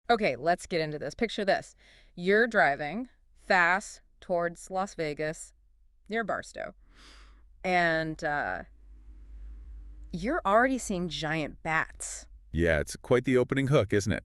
Okay, let's get into this. Picture this. You're driving fast towards Las Vegas near Barstow, and you're already seeing giant bats. Yeah, it's quite the opening hook, isn't it?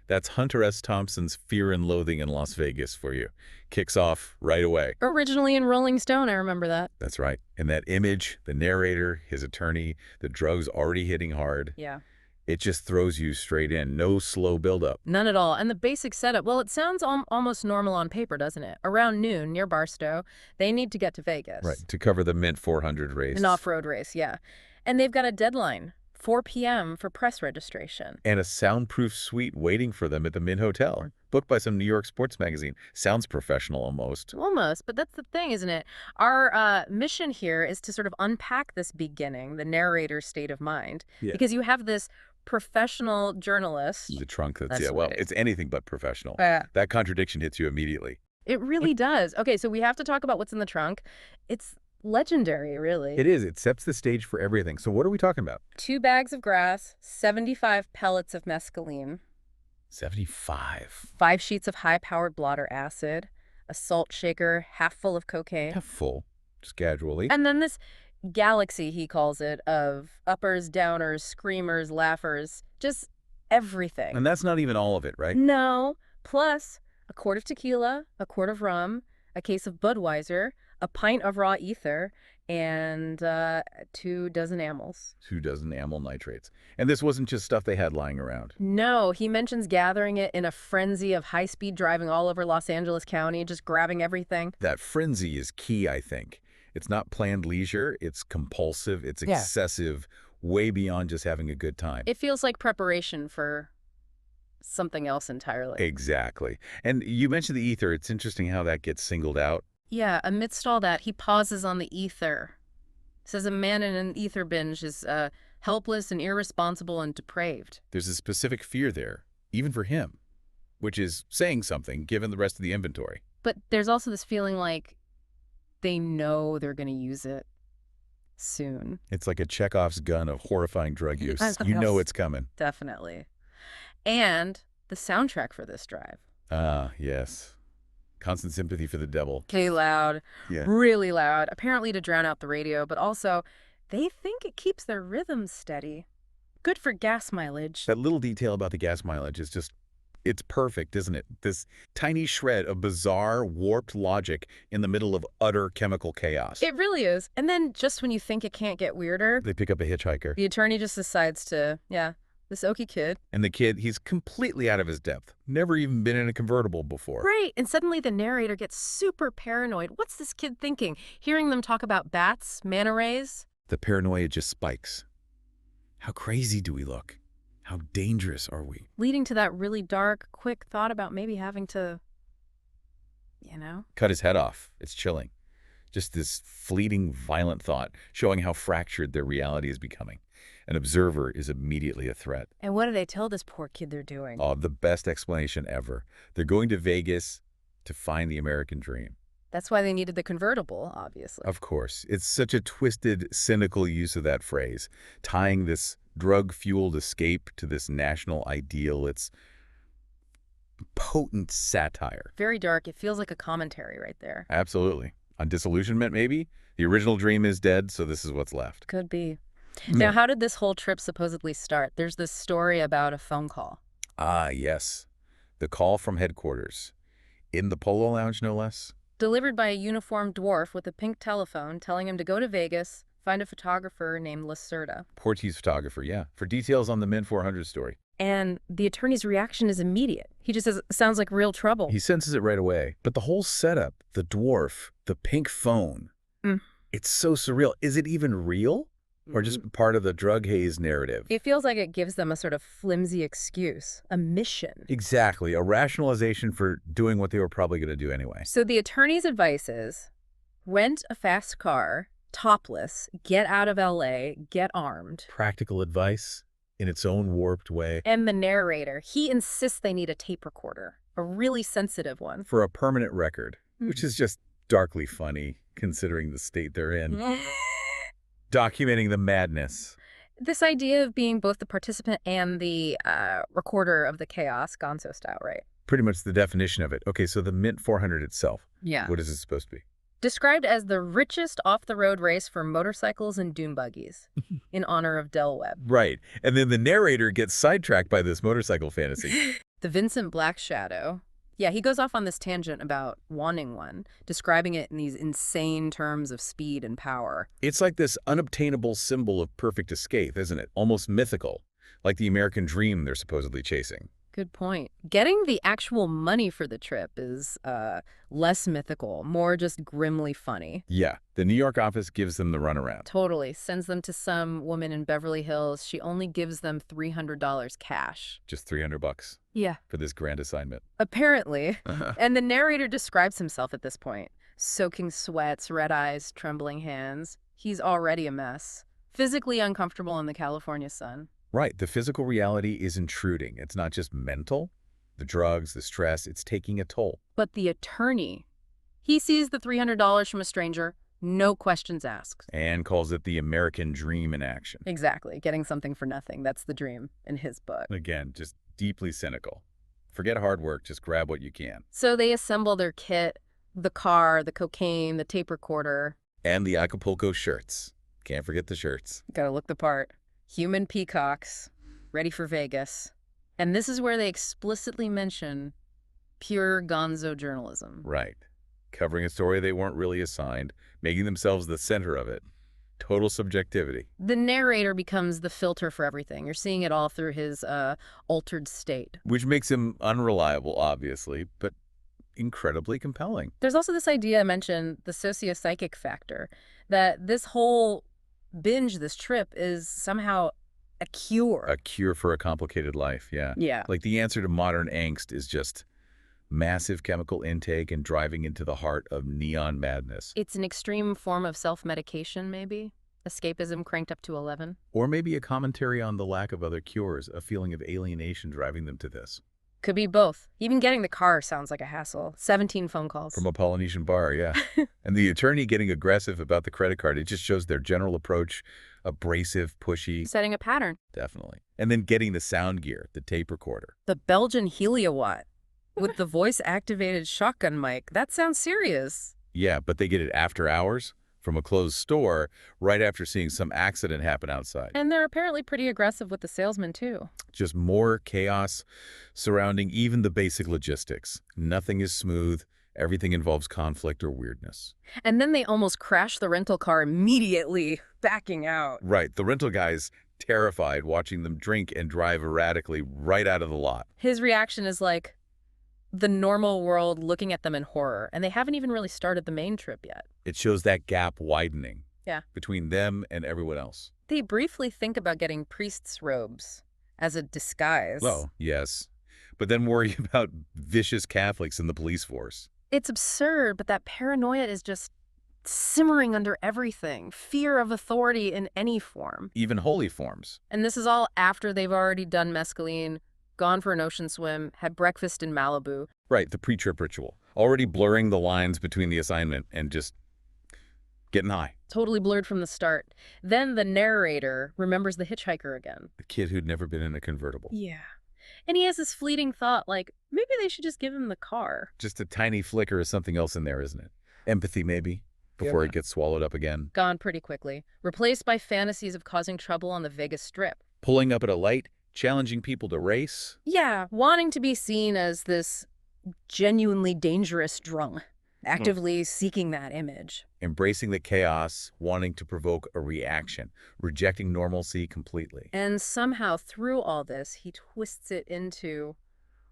That's Hunter S. Thompson's Fear and Loathing in Las Vegas for you. Kicks off right away. Originally in Rolling Stone, I remember that. That's right. And that image, the narrator, his attorney, the drugs already hitting hard, Yeah. it just throws you straight in. No slow buildup. None at all. And the basic setup, well, it sounds almost normal on paper, doesn't it? Around noon, near Barstow, they need to get to Vegas. Right, to cover the Mint 400 race. An off-road race, yeah. And they've got a deadline, 4 p.m. for press registration. And a soundproof suite waiting for them at the Mint Hotel, booked by some New York sports magazine. Sounds professional almost. Almost, but that's the thing, isn't it? Our mission here is to sort of unpack this beginning, the narrator's state of mind. Yeah. Because you have this professional journalist. The trunk that's, That's yeah, well, right. it's anything but professional. Yeah. That contradiction hits you immediately. It really does. Okay, so we have to talk about what's in the trunk. It's legendary, really. It is. It sets the stage for everything. So what are we talking about? 2 bags of grass, 75 pellets of mescaline, 75. 5 sheets of high-powered blotter acid, a salt shaker half full of cocaine, Half full, just casually. and then this galaxy, he calls it, of uppers, downers, screamers, laughers, just everything. And that's not even all of it, right? No, plus a quart of tequila, a quart of rum, a case of Budweiser, a pint of raw ether, and 2 dozen amyls. 2 dozen amyl nitrates. And this wasn't just stuff they had lying around. No, he mentions gathering it in a frenzy of high-speed driving all over Los Angeles County, just grabbing everything. That frenzy is key, I think. It's not planned leisure. It's compulsive. It's Yeah. excessive, way beyond just having a good time. It feels like preparation for something else entirely. Exactly. And you mentioned the ether. It's interesting how that gets singled out. Yeah, amidst all that, he pauses on the ether. Says a man in an ether binge is helpless and irresponsible and depraved. There's a specific fear there, even for him, which is saying something given the rest of the inventory. But there's also this feeling like they know they're going to use it soon. It's like a Chekhov's gun of horrifying drug use. Yes. You know it's coming. Definitely. And the soundtrack for this drive. Ah, yes. Constant sympathy for the devil. Okay, loud. Yeah. Really loud. Apparently to drown out the radio, but also they think it keeps their rhythm steady. Good for gas mileage. That little detail about the gas mileage is just, it's perfect, isn't it? This tiny shred of bizarre, warped logic in the middle of utter chemical chaos. It really is. And then just when you think it can't get weirder, They pick up a hitchhiker. the attorney just decides to, this Okie kid. And the kid, he's completely out of his depth. Never even been in a convertible before. Right. And suddenly the narrator gets super paranoid. What's this kid thinking? Hearing them talk about bats, manta rays. The paranoia just spikes. How crazy do we look? How dangerous are we? Leading to that really dark, quick thought about maybe having to, Cut his head off. It's chilling. Just this fleeting, violent thought, showing how fractured their reality is becoming. An observer is immediately a threat. And what do they tell this poor kid they're doing? Oh, the best explanation ever. They're going to Vegas to find the American dream. That's why they needed the convertible, obviously. Of course. It's such a twisted, cynical use of that phrase, tying this drug-fueled escape to this national ideal. It's potent satire. Very dark. It feels like a commentary right there. Absolutely. On disillusionment, maybe? The original dream is dead, so this is what's left. Could be. Now, how did this whole trip supposedly start? There's this story about a phone call. Ah, yes. The call from headquarters. In the Polo Lounge, no less. Delivered by a uniformed dwarf with a pink telephone telling him to go to Vegas, find a photographer named Lacerda. Portuguese photographer, yeah. For details on the Mint 400 story. And the attorney's reaction is immediate. He just says, sounds like real trouble. He senses it right away. But the whole setup, the dwarf, the pink phone, it's so surreal. Is it even real? Or just part of the drug haze narrative? It feels like it gives them a sort of flimsy excuse, a mission. Exactly. A rationalization for doing what they were probably going to do anyway. So the attorney's advice is, rent a fast car, topless, get out of LA, get armed. Practical advice in its own warped way. And the narrator, he insists they need a tape recorder, a really sensitive one. For a permanent record, which is just darkly funny considering the state they're in. Documenting the madness. This idea of being both the participant and the recorder of the chaos, Gonzo style, right? Pretty much the definition of it. Okay, so the Mint 400 itself, Yeah. what is it supposed to be? Described as the richest off-the-road race for motorcycles and dune buggies, in honor of Del Webb. Right. And then the narrator gets sidetracked by this motorcycle fantasy. The Vincent Black Shadow. Yeah, he goes off on this tangent about wanting one, describing it in these insane terms of speed and power. It's like this unobtainable symbol of perfect escape, isn't it? Almost mythical, like the American dream they're supposedly chasing. Good point. Getting the actual money for the trip is less mythical, more just grimly funny. Yeah, the New York office gives them the runaround. Totally. Sends them to some woman in Beverly Hills. She only gives them $300 cash. Just $300 Yeah. for this grand assignment. Apparently. And the narrator describes himself at this point. Soaking sweats, red eyes, trembling hands. He's already a mess. Physically uncomfortable in the California sun. Right, the physical reality is intruding. It's not just mental. The drugs, the stress, it's taking a toll. But the attorney, he sees the $300 from a stranger, no questions asked. And calls it the American dream in action. Exactly. Getting something for nothing. That's the dream in his book. Again, just deeply cynical. Forget hard work, just grab what you can. So they assemble their kit, the car, the cocaine, the tape recorder. And the Acapulco shirts. Can't forget the shirts. Gotta look the part. Human peacocks, ready for Vegas. And this is where they explicitly mention pure gonzo journalism. Right. Covering a story they weren't really assigned, making themselves the center of it. Total subjectivity. The narrator becomes the filter for everything. You're seeing it all through his altered state. Which makes him unreliable, obviously, but incredibly compelling. There's also this idea I mentioned, the socio-psychic factor, that this whole binge, this trip, is somehow a cure. A cure for a complicated life, yeah. Yeah. Like the answer to modern angst is just massive chemical intake and driving into the heart of neon madness. It's an extreme form of self-medication, maybe? Escapism cranked up to 11? Or maybe a commentary on the lack of other cures, a feeling of alienation driving them to this. Could be both. Even getting the car sounds like a hassle. 17 phone calls. From a Polynesian bar, yeah. And the attorney getting aggressive about the credit card, it just shows their general approach, abrasive, pushy. Setting a pattern. Definitely. And then getting the sound gear, the tape recorder. The Belgian Heliowatt with the voice-activated shotgun mic. That sounds serious. Yeah, but they get it after hours from a closed store right after seeing some accident happen outside. And they're apparently pretty aggressive with the salesman, too. Just more chaos surrounding even the basic logistics. Nothing is smooth. Everything involves conflict or weirdness. And then they almost crash the rental car immediately, backing out. Right. The rental guy's terrified watching them drink and drive erratically right out of the lot. His reaction is like the normal world looking at them in horror, and they haven't even really started the main trip yet. It shows that gap widening. Yeah. Between them and everyone else. They briefly think about getting priest's robes as a disguise. Oh, yes. But then worry about vicious Catholics in the police force. It's absurd, but that paranoia is just simmering under everything. Fear of authority in any form. Even holy forms. And this is all after they've already done mescaline, gone for an ocean swim, had breakfast in Malibu. Right, the pre-trip ritual. Already blurring the lines between the assignment and just getting high. Totally blurred from the start. Then the narrator remembers the hitchhiker again. The kid who'd never been in a convertible. Yeah. And he has this fleeting thought, like, maybe they should just give him the car. Just a tiny flicker of something else in there, isn't it? Empathy, maybe, before it gets swallowed up again. Gone pretty quickly. Replaced by fantasies of causing trouble on the Vegas Strip. Pulling up at a light, challenging people to race. Yeah, wanting to be seen as this genuinely dangerous drunk. Actively seeking that image. Embracing the chaos, wanting to provoke a reaction, rejecting normalcy completely. And somehow through all this, he twists it into,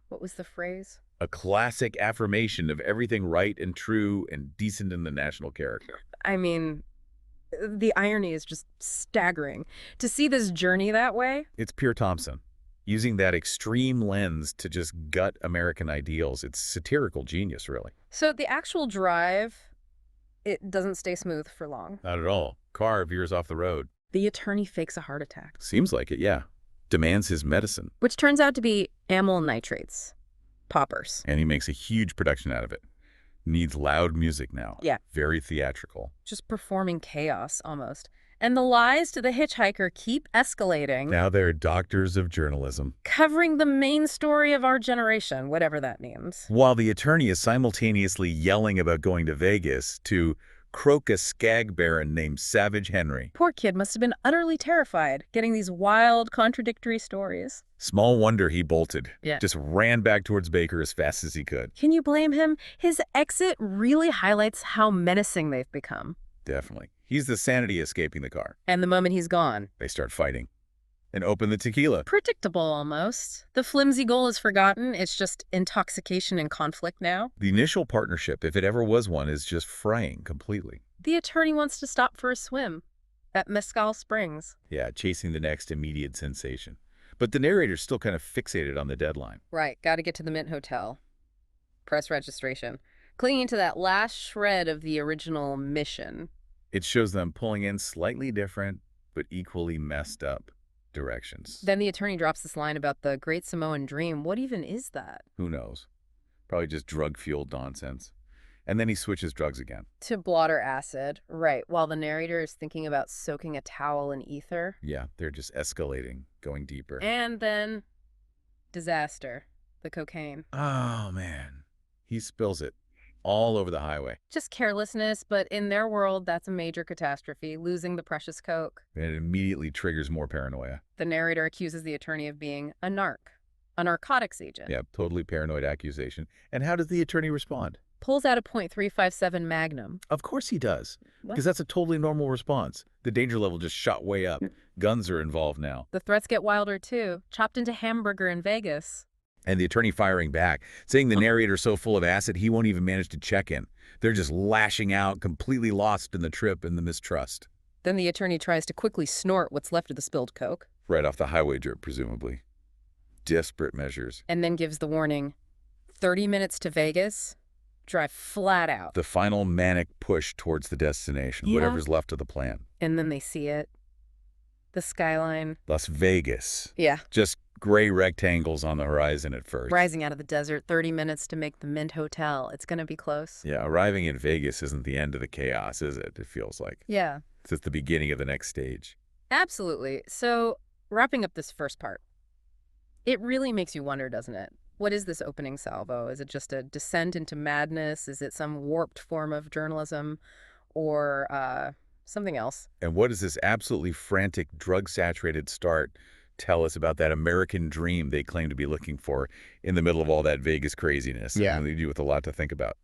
what was the phrase? A classic affirmation of everything right and true and decent in the national character. I mean, the irony is just staggering. To see this journey that way. It's pure Thompson. Using that extreme lens to just gut American ideals. It's satirical genius, really. So the actual drive, it doesn't stay smooth for long. Not at all. Car veers off the road. The attorney fakes a heart attack. Seems like it, yeah. Demands his medicine. Which turns out to be amyl nitrates. Poppers. And he makes a huge production out of it. Needs loud music now. Yeah. Very theatrical. Just performing chaos, almost. And the lies to the hitchhiker keep escalating. Now they're doctors of journalism. Covering the main story of our generation, whatever that means. While the attorney is simultaneously yelling about going to Vegas to croak a skag baron named Savage Henry. Poor kid must have been utterly terrified, getting these wild, contradictory stories. Small wonder he bolted. Yeah. Just ran back towards Baker as fast as he could. Can you blame him? His exit really highlights how menacing they've become. Definitely. He's the sanity escaping the car. And the moment he's gone, They start fighting. And open the tequila. predictable almost. The flimsy goal is forgotten. It's just intoxication and conflict now. The initial partnership, if it ever was one, is just fraying completely. The attorney wants to stop for a swim at Mescal Springs. Yeah, chasing the next immediate sensation. But the narrator's still kind of fixated on the deadline. Right, got to get to the Mint Hotel. Press registration. Clinging to that last shred of the original mission. It shows them pulling in slightly different, but equally messed up directions. Then the attorney drops this line about the Great Samoan Dream. What even is that? Who knows? Probably just drug-fueled nonsense. And then he switches drugs again. To blotter acid. Right, while the narrator is thinking about soaking a towel in ether. Yeah, they're just escalating, going deeper. And then disaster. The cocaine. Oh, man. He spills it all over the highway. Just carelessness, but in their world, that's a major catastrophe, losing the precious coke. And it immediately triggers more paranoia. The narrator accuses the attorney of being a narcotics agent. Yeah, totally paranoid accusation. And how does the attorney respond? Pulls out a .357 Magnum. Of course he does, What? because that's a totally normal response. The danger level just shot way up. Guns are involved now. The threats get wilder, too. Chopped into hamburger in Vegas. And the attorney firing back, saying the narrator's so full of acid he won't even manage to check in. They're just lashing out, completely lost in the trip and the mistrust. Then the attorney tries to quickly snort what's left of the spilled coke. Right off the highway drip, presumably. Desperate measures. And then gives the warning, 30 minutes to Vegas, drive flat out. The final manic push towards the destination, Yeah. whatever's left of the plan. And then they see it. The skyline. Las Vegas. Yeah. Just gray rectangles on the horizon at first. Rising out of the desert, 30 minutes to make the Mint Hotel. It's going to be close. Yeah, arriving in Vegas isn't the end of the chaos, is it? It feels like. Yeah, It's just the beginning of the next stage. absolutely. So, wrapping up this first part, it really makes you wonder, doesn't it? What is this opening salvo? Is it just a descent into madness? Is it some warped form of journalism? Or something else? And what does this absolutely frantic, drug-saturated start tell us about that American dream they claim to be looking for in the middle of all that Vegas craziness? Yeah. And leave you with a lot to think about.